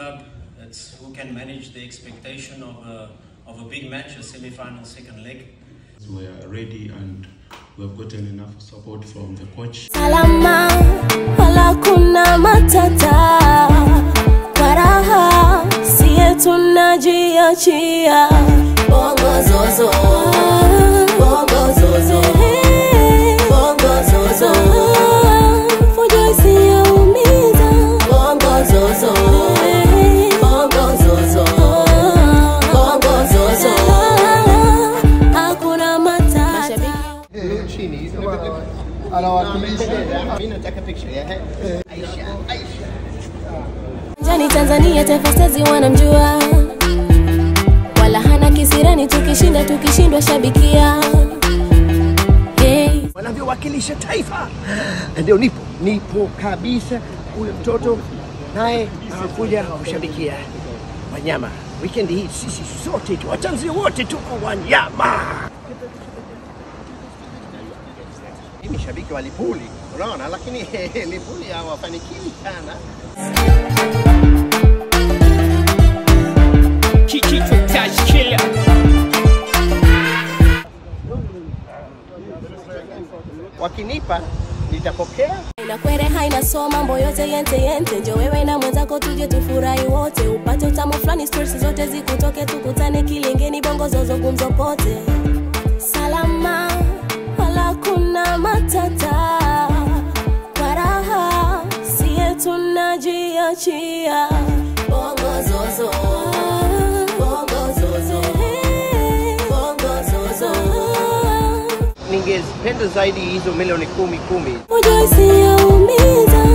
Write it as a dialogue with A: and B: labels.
A: club. It's who can manage the expectation of a big match, a semi-final second leg.
B: We are ready and we have gotten enough support from the coach.
C: Salama, wala kuna matata. Karaha, siye tunajiachia. Bongo zozo, bongo zozo, bongo zozo. Fujo isiyo umiza. Bongo zozo, bongo zozo, bongo zozo. Hakuna matata.
D: Chini, mimi nataka picture ya Aisha.
C: Jani Tanzania Taifa Stars wanamjua. Wala hana kisirani tukishindwa shabikia. Hey.
D: Wanavyowakilisha taifa. Ndio nipo kabisa. Huyo mtoto naye anakuja kushabikia wanyama. Weekend hii sisi sote tu Watanzania wote tuko wanyama. Mimi shabiki wa Lipuli, unaona, lakini Lipuli hawafanikiwi sana.
E: Kiki touch killer.
D: Wakinipa nitapokea.
C: Na kwere haina so mambo yote yente. Njoo wewe na mwenzako tuje tufurahi wote. Upate utamu flani, stories zote zikutoke, tukutane kilingeni, bongo zozo gumzo pote. Salama, wala kuna matata. Karaha, siye tunajiachia. Bongo zozo, bongo zozo, bongo zozo.
D: Ningependa zaidi hizo milioni 10.
C: Fujo isiyo umiza.